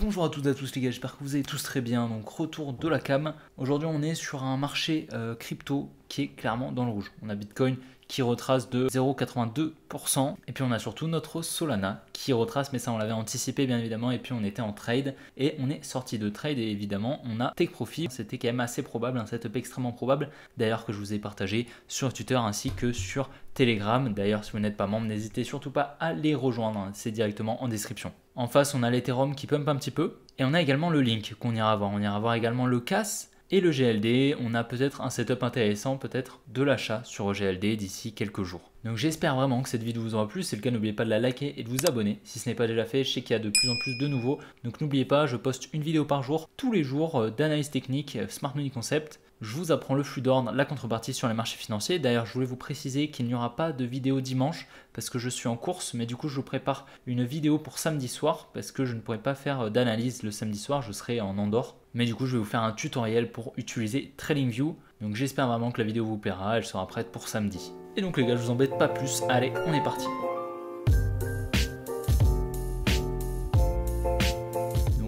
Bonjour à toutes et à tous les gars, j'espère que vous allez tous très bien. Donc retour de la cam. Aujourd'hui on est sur un marché crypto qui est clairement dans le rouge. On a Bitcoin qui retrace de 0,82% et puis on a surtout notre Solana qui retrace, mais ça on l'avait anticipé bien évidemment, et puis on était en trade et on est sorti de trade et évidemment on a take profit. C'était quand même assez probable, un setup extrêmement probable d'ailleurs que je vous ai partagé sur Twitter ainsi que sur Telegram. D'ailleurs si vous n'êtes pas membre, n'hésitez surtout pas à les rejoindre, c'est directement en description. En face on a l'Ethereum qui pump un petit peu et on a également le Link qu'on ira voir. On ira voir également le CAS et le GLD. On a peut-être un setup intéressant, peut-être de l'achat sur GLD d'ici quelques jours. Donc j'espère vraiment que cette vidéo vous aura plu. Si c'est le cas, n'oubliez pas de la liker et de vous abonner si ce n'est pas déjà fait. Je sais qu'il y a de plus en plus de nouveaux. Donc n'oubliez pas, je poste une vidéo par jour, tous les jours, d'analyse technique, Smart Money Concept. Je vous apprends le flux d'ordre, la contrepartie sur les marchés financiers. D'ailleurs, je voulais vous préciser qu'il n'y aura pas de vidéo dimanche parce que je suis en course, mais du coup, je vous prépare une vidéo pour samedi soir parce que je ne pourrai pas faire d'analyse le samedi soir, je serai en Andorre. Mais du coup, je vais vous faire un tutoriel pour utiliser TradingView. Donc j'espère vraiment que la vidéo vous plaira, elle sera prête pour samedi. Et donc les gars, je vous embête pas plus, allez, on est parti.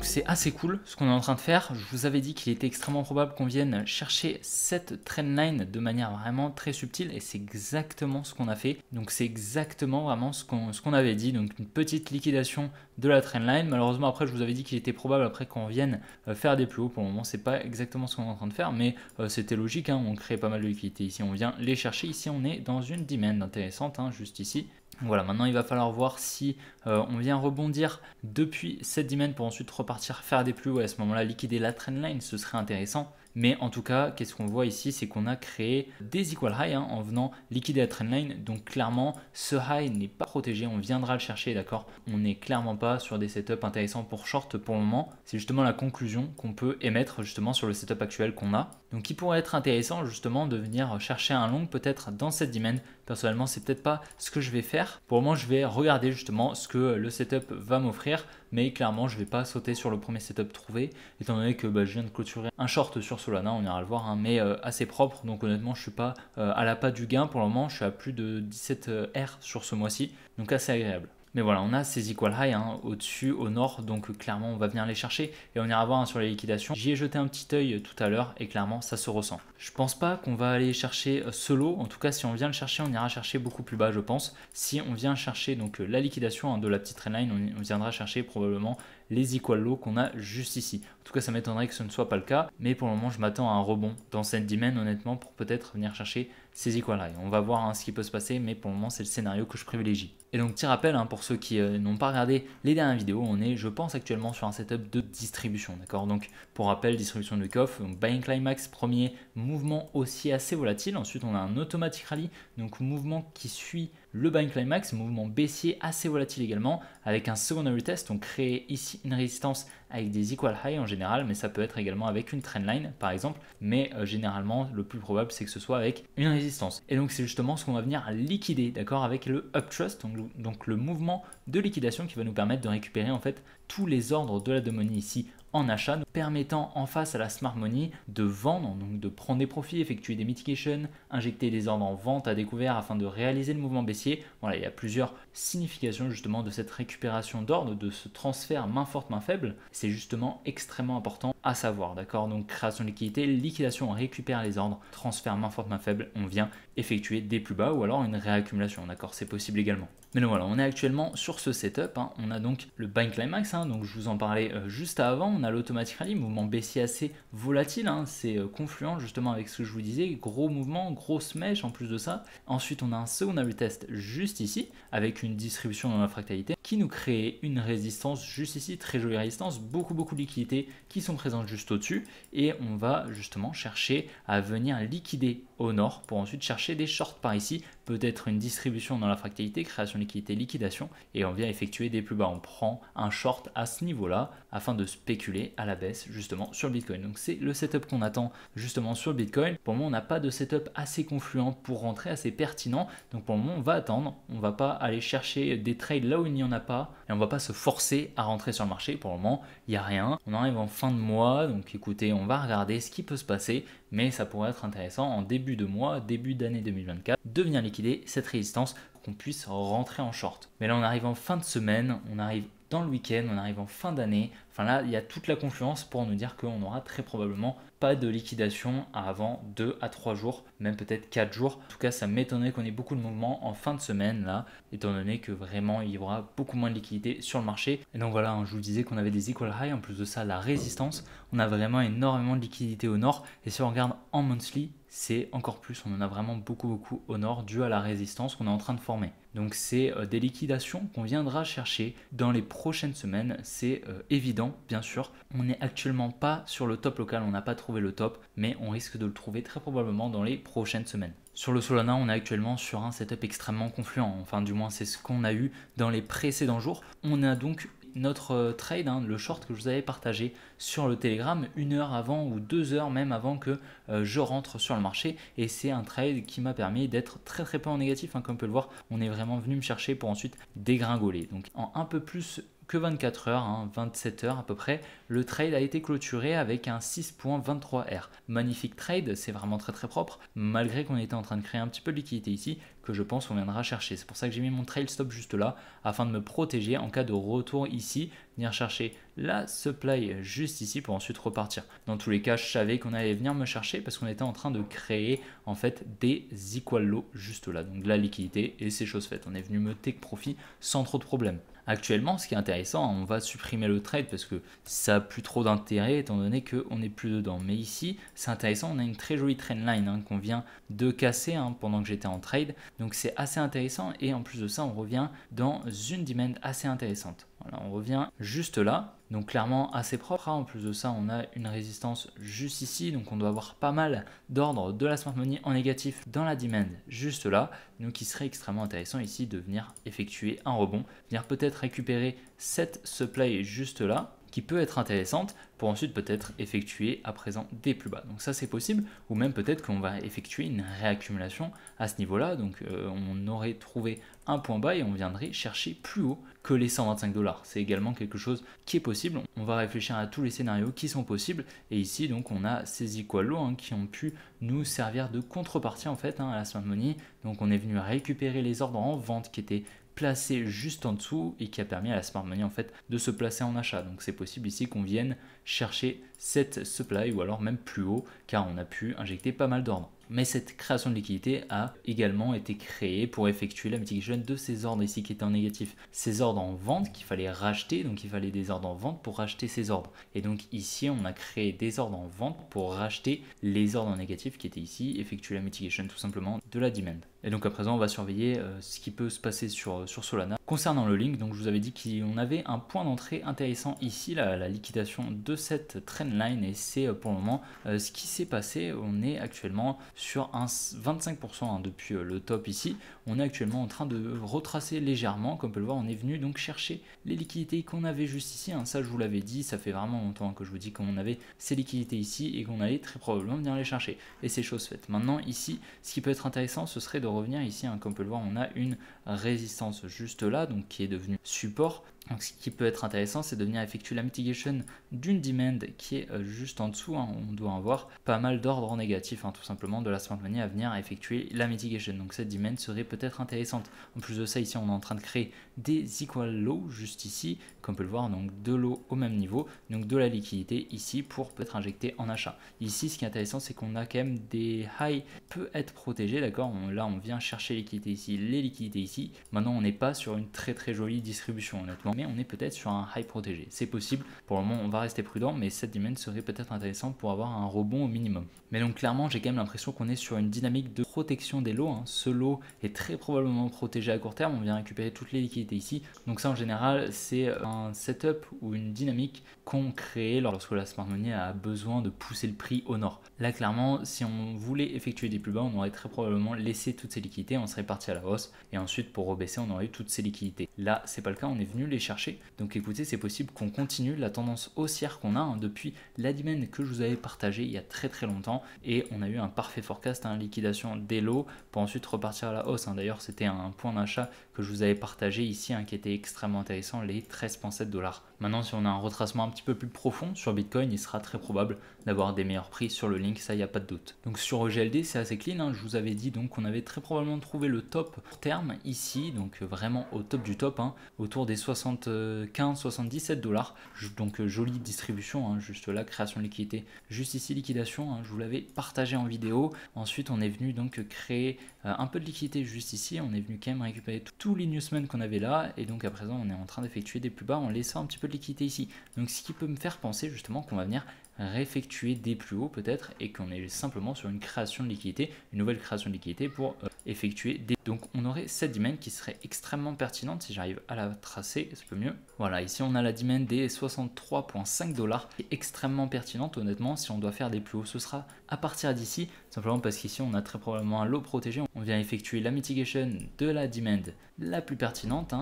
C'est assez cool ce qu'on est en train de faire. Je vous avais dit qu'il était extrêmement probable qu'on vienne chercher cette trendline de manière vraiment très subtile et c'est exactement ce qu'on a fait. Donc c'est exactement vraiment ce qu'on avait dit. Donc une petite liquidation de la trendline. Malheureusement après je vous avais dit qu'il était probable après qu'on vienne faire des plus hauts. Pour le moment c'est pas exactement ce qu'on est en train de faire, mais c'était logique, hein. On crée pas mal de liquidités ici, on vient les chercher. Ici on est dans une demand intéressante, hein, juste ici. Voilà, maintenant il va falloir voir si on vient rebondir depuis cette demand pour ensuite repartir faire des plus hauts et à ce moment-là liquider la trendline, ce serait intéressant. Mais en tout cas, qu'est-ce qu'on voit ici, c'est qu'on a créé des equal high en venant liquider la trendline. Donc clairement, ce high n'est pas protégé, on viendra le chercher, d'accord. On n'est clairement pas sur des setups intéressants pour short pour le moment. C'est justement la conclusion qu'on peut émettre justement sur le setup actuel qu'on a. Donc il pourrait être intéressant justement de venir chercher un long peut-être dans cette demand. Personnellement, c'est peut-être pas ce que je vais faire. Pour le moment, je vais regarder justement ce que le setup va m'offrir. Mais clairement, je ne vais pas sauter sur le premier setup trouvé, étant donné que je viens de clôturer un short sur Solana, on ira le voir, hein, mais assez propre. Donc honnêtement, je ne suis pas à la pas du gain pour le moment. Je suis à plus de 17 R sur ce mois-ci, donc assez agréable. Mais voilà, on a ces equal high au-dessus, au nord, donc clairement on va venir les chercher et on ira voir sur les liquidations. J'y ai jeté un petit œil tout à l'heure et clairement ça se ressent. Je pense pas qu'on va aller chercher ce lot, en tout cas si on vient le chercher, on ira chercher beaucoup plus bas je pense. Si on vient chercher donc la liquidation de la petite trendline, on viendra chercher probablement les equal lows qu'on a juste ici. En tout cas ça m'étonnerait que ce ne soit pas le cas, mais pour le moment je m'attends à un rebond dans cette demand honnêtement pour peut-être venir chercher ces equal high. On va voir ce qui peut se passer, mais pour le moment c'est le scénario que je privilégie. Et donc petit rappel pour ceux qui n'ont pas regardé les dernières vidéos, on est je pense actuellement sur un setup de distribution, d'accord. Donc pour rappel, distribution de Koff, donc buying climax, premier mouvement haussier assez volatile, ensuite on a un automatic rally, donc mouvement qui suit le buying climax, mouvement baissier assez volatile également, avec un secondary test, on crée ici une résistance avec des equal high en général, mais ça peut être également avec une trendline par exemple, mais généralement le plus probable c'est que ce soit avec une résistance. Et donc c'est justement ce qu'on va venir liquider, d'accord, avec le uptrust, donc le mouvement de liquidation qui va nous permettre de récupérer en fait tous les ordres de la money ici en achat, permettant en face à la smart money de vendre, donc de prendre des profits, effectuer des mitigations, injecter des ordres en vente à découvert afin de réaliser le mouvement baissier. Voilà, il y a plusieurs significations justement de cette récupération d'ordre, de ce transfert main forte, main faible. C'est justement extrêmement important à savoir, d'accord. Donc création de liquidité, liquidation, on récupère les ordres, transfert main forte, main faible, on vient effectuer des plus bas ou alors une réaccumulation, d'accord, c'est possible également. Mais donc voilà, on est actuellement sur ce setup, on a donc le buying climax, donc je vous en parlais juste avant, on a l'automatic rally, mouvement baissier assez volatile, c'est confluent justement avec ce que je vous disais, gros mouvement, grosse mèche en plus de ça. Ensuite on a un secondary test juste ici, avec une distribution dans la fractalité, qui nous crée une résistance juste ici, très jolie résistance, beaucoup de liquidités qui sont présentes juste au-dessus, et on va justement chercher à venir liquider au nord pour ensuite chercher des shorts par ici, peut-être une distribution dans la fractalité, création de liquidité, liquidation, et on vient effectuer des plus bas. On prend un short à ce niveau-là afin de spéculer à la baisse justement sur le Bitcoin. Donc c'est le setup qu'on attend justement sur le Bitcoin. Pour le moment, on n'a pas de setup assez confluent pour rentrer, assez pertinent. Donc pour le moment, on va attendre. On ne va pas aller chercher des trades là où il n'y en a pas et on ne va pas se forcer à rentrer sur le marché. Pour le moment, il n'y a rien. On arrive en fin de mois, donc écoutez, on va regarder ce qui peut se passer, mais ça pourrait être intéressant en début de mois, début d'année 2024, de venir liquider cette résistance pour qu'on puisse rentrer en short. Mais là, on arrive en fin de semaine, on arrive dans le week-end, on arrive en fin d'année, Enfin là, il y a toute la confluence pour nous dire qu'on aura très probablement pas de liquidation avant 2 à 3 jours, même peut-être 4 jours. En tout cas, ça m'étonnerait qu'on ait beaucoup de mouvements en fin de semaine là, étant donné que vraiment il y aura beaucoup moins de liquidité sur le marché. Et donc voilà, je vous disais qu'on avait des equal high, en plus de ça, la résistance. On a vraiment énormément de liquidité au nord. Et si on regarde en monthly, c'est encore plus, on en a vraiment beaucoup au nord dû à la résistance qu'on est en train de former. Donc c'est des liquidations qu'on viendra chercher dans les prochaines semaines, c'est évident bien sûr. On n'est actuellement pas sur le top local, on n'a pas trouvé le top, mais on risque de le trouver très probablement dans les prochaines semaines. Sur le Solana, on est actuellement sur un setup extrêmement confluent, enfin du moins c'est ce qu'on a eu dans les précédents jours. On a donc notre trade, le short que je vous avais partagé sur le Telegram 1 heure avant ou 2 heures même avant que je rentre sur le marché, et c'est un trade qui m'a permis d'être très peu en négatif, comme on peut le voir. On est vraiment venu me chercher pour ensuite dégringoler. Donc en un peu plus que 24 heures, 27 heures à peu près, le trade a été clôturé avec un 6.23R. Magnifique trade, c'est vraiment très propre, malgré qu'on était en train de créer un petit peu de liquidité ici, que je pense on viendra chercher. C'est pour ça que j'ai mis mon trail stop juste là, afin de me protéger en cas de retour ici, venir chercher la supply juste ici pour ensuite repartir. Dans tous les cas, je savais qu'on allait venir me chercher parce qu'on était en train de créer en fait des equal low juste là, donc de la liquidité, et c'est chose faite. On est venu me take profit sans trop de problèmes. Actuellement, ce qui est intéressant, on va supprimer le trade parce que ça n'a plus trop d'intérêt étant donné qu'on n'est plus dedans. Mais ici, c'est intéressant, on a une très jolie trendline qu'on vient de casser pendant que j'étais en trade. Donc c'est assez intéressant, et en plus de ça, on revient dans une demand assez intéressante. Voilà, on revient juste là, donc clairement assez propre. En plus de ça, on a une résistance juste ici, donc on doit avoir pas mal d'ordres de la smart money en négatif dans la demand juste là. Donc il serait extrêmement intéressant ici de venir effectuer un rebond, venir peut-être récupérer cette supply juste là, qui peut être intéressante pour ensuite peut-être effectuer à présent des plus bas. Donc ça c'est possible, ou même peut-être qu'on va effectuer une réaccumulation à ce niveau-là. Donc on aurait trouvé un point bas et on viendrait chercher plus haut que les 125 $. C'est également quelque chose qui est possible. On va réfléchir à tous les scénarios qui sont possibles, et ici donc on a ces equal low qui ont pu nous servir de contrepartie en fait à la smart money. Donc on est venu récupérer les ordres en vente qui étaient placé juste en dessous et qui a permis à la smart money en fait de se placer en achat. Donc c'est possible ici qu'on vienne chercher cette supply ou alors même plus haut, car on a pu injecter pas mal d'ordres. Mais cette création de liquidité a également été créée pour effectuer la mitigation de ces ordres ici qui étaient en négatif. Ces ordres en vente qu'il fallait racheter, donc il fallait des ordres en vente pour racheter ces ordres. Et donc ici on a créé des ordres en vente pour racheter les ordres en négatif qui étaient ici, effectuer la mitigation tout simplement de la demand. Et donc à présent on va surveiller ce qui peut se passer sur Solana. Concernant le link, donc je vous avais dit qu'on avait un point d'entrée intéressant ici, la liquidation de cette trendline, et c'est pour le moment ce qui s'est passé. On est actuellement sur un 25% depuis le top ici. On est actuellement en train de retracer légèrement, comme on peut le voir. On est venu donc chercher les liquidités qu'on avait juste ici, ça je vous l'avais dit, ça fait vraiment longtemps que je vous dis qu'on avait ces liquidités ici et qu'on allait très probablement venir les chercher, et c'est chose faite. Maintenant ici, ce qui peut être intéressant, ce serait de revenir ici, comme on peut le voir, on a une résistance juste là, donc qui est devenue support. Donc ce qui peut être intéressant, c'est de venir effectuer la mitigation d'une demand qui est juste en dessous. On doit avoir pas mal d'ordres négatifs, tout simplement, de la smart money à venir effectuer la mitigation. Donc cette demand serait peut-être intéressante. En plus de ça, ici on est en train de créer des equal low juste ici, comme on peut le voir, donc de l'eau au même niveau, donc de la liquidité ici pour peut-être injecter en achat. Ici ce qui est intéressant, c'est qu'on a quand même des high peut être protégés, d'accord. Là on vient chercher les liquidités ici, les liquidités ici. Maintenant on n'est pas sur une très jolie distribution honnêtement, mais on est peut-être sur un high protégé, c'est possible. Pour le moment on va rester prudent, mais cette demand serait peut-être intéressante pour avoir un rebond au minimum. Mais donc clairement j'ai quand même l'impression qu'on est sur une dynamique de protection des lots, ce lot est très probablement protégé à court terme, on vient récupérer toutes les liquidités ici. Donc ça en général c'est un setup ou une dynamique qu'on crée lorsque la smart money a besoin de pousser le prix au nord. Là clairement si on voulait effectuer des plus bas, on aurait très probablement laissé toutes ces liquidités, on serait parti à la hausse, et ensuite pour rebaisser on aurait eu toutes ces liquidités. Là c'est pas le cas, on est venu les chercher. Donc écoutez, c'est possible qu'on continue la tendance haussière qu'on a depuis la demand que je vous avais partagé il y a très longtemps, et on a eu un parfait forecast, liquidation des lots pour ensuite repartir à la hausse. D'ailleurs c'était un point d'achat que je vous avais partagé ici, qui était extrêmement intéressant, les 13,7 $. Maintenant, si on a un retracement un petit peu plus profond sur Bitcoin, il sera très probable d'avoir des meilleurs prix sur le link, ça il n'y a pas de doute. Donc sur OGLD, c'est assez clean, je vous avais dit donc qu'on avait très probablement trouvé le top terme ici, donc vraiment au top du top, autour des 75-77 $. Donc jolie distribution, juste là, création de liquidité, juste ici liquidation, je vous l'avais partagé en vidéo. Ensuite, on est venu donc créer un peu de liquidité juste ici, on est venu quand même récupérer tous les newsmen qu'on avait là, et donc à présent on est en train d'effectuer des plus bas en laissant un petit peu de liquidité ici. Donc ce qui peut me faire penser justement qu'on va venir réeffectuer des plus hauts peut-être, et qu'on est simplement sur une création de liquidité, une nouvelle création de liquidité pour effectuer des... Donc on aurait cette demand qui serait extrêmement pertinente si j'arrive à la tracer, c'est peu mieux. Voilà, ici on a la demand des 63,5 $, qui est extrêmement pertinente honnêtement. Si on doit faire des plus hauts, ce sera à partir d'ici, simplement parce qu'ici on a très probablement un lot protégé. On vient effectuer la mitigation de la demand la plus pertinente,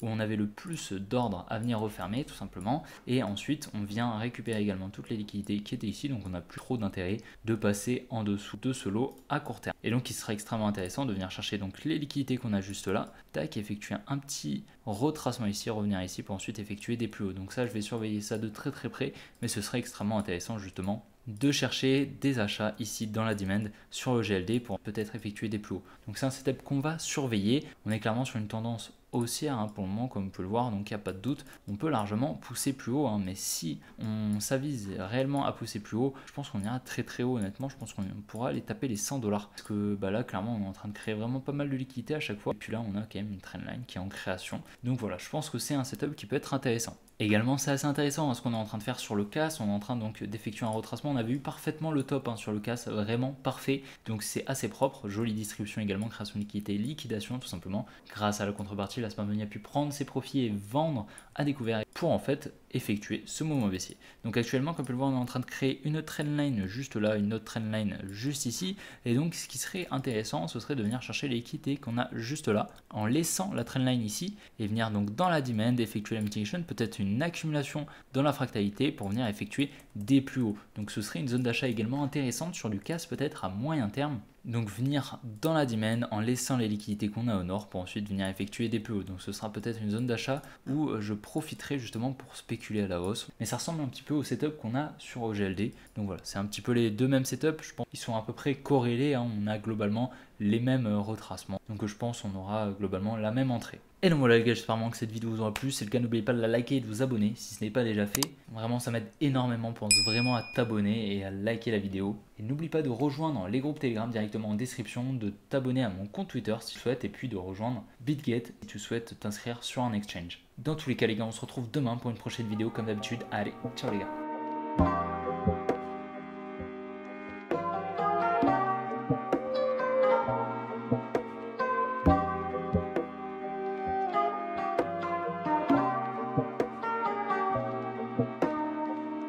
où on avait le plus d'ordre à venir refermer tout simplement, et ensuite on vient récupérer également toutes les liquidités qui étaient ici, donc on n'a plus trop d'intérêt de passer en dessous de ce lot à court terme. Et donc il sera extrêmement intéressant de venir chercher donc les liquidités qu'on a juste là, tac, effectuer un petit retracement ici, revenir ici pour ensuite effectuer des plus hauts. Donc ça je vais surveiller ça de très très près, mais ce serait extrêmement intéressant justement de chercher des achats ici dans la demand sur le GLD pour peut-être effectuer des plus hauts. Donc c'est un setup qu'on va surveiller. On est clairement sur une tendance haussière pour le moment, comme on peut le voir, donc il n'y a pas de doute, on peut largement pousser plus haut, mais si on s'avise réellement à pousser plus haut, je pense qu'on ira très très haut. Honnêtement, je pense qu'on pourra aller taper les 100 $, parce que là clairement on est en train de créer vraiment pas mal de liquidités à chaque fois, et puis là on a quand même une trendline qui est en création, donc voilà, je pense que c'est un setup qui peut être intéressant. Également, c'est assez intéressant ce qu'on est en train de faire sur le CAS. On est en train donc d'effectuer un retracement. On avait eu parfaitement le top sur le CAS, vraiment parfait. Donc c'est assez propre. Jolie distribution également, création de liquidité, liquidation tout simplement. Grâce à la contrepartie, la smart money a pu prendre ses profits et vendre à découvert pour en fait effectuer ce mouvement baissier. Donc actuellement, comme vous le voir, on est en train de créer une trendline juste là, une autre trendline juste ici. Et donc ce qui serait intéressant, ce serait de venir chercher les liquidités qu'on a juste là, en laissant la trendline ici et venir donc dans la demand, effectuer la mitigation, peut-être une accumulation dans la fractalité pour venir effectuer des plus hauts. Donc ce serait une zone d'achat également intéressante sur du CAS peut-être à moyen terme. Donc venir dans la demand en laissant les liquidités qu'on a au nord pour ensuite venir effectuer des plus hauts. Donc ce sera peut-être une zone d'achat où je profiterai justement pour spéculer à la hausse. Mais ça ressemble un petit peu au setup qu'on a sur OGLD. Donc voilà, c'est un petit peu les deux mêmes setups. Je pense qu'ils sont à peu près corrélés. On a globalement les mêmes retracements. Donc je pense qu'on aura globalement la même entrée. Et donc voilà les gars, j'espère vraiment que cette vidéo vous aura plu. Si c'est le cas, n'oubliez pas de la liker et de vous abonner si ce n'est pas déjà fait. Vraiment, ça m'aide énormément. Pense vraiment à t'abonner et à liker la vidéo. Et n'oublie pas de rejoindre les groupes Telegram directement en description, de t'abonner à mon compte Twitter si tu souhaites, et puis de rejoindre BitGet si tu souhaites t'inscrire sur un exchange. Dans tous les cas les gars, on se retrouve demain pour une prochaine vidéo comme d'habitude. Allez, ciao les gars.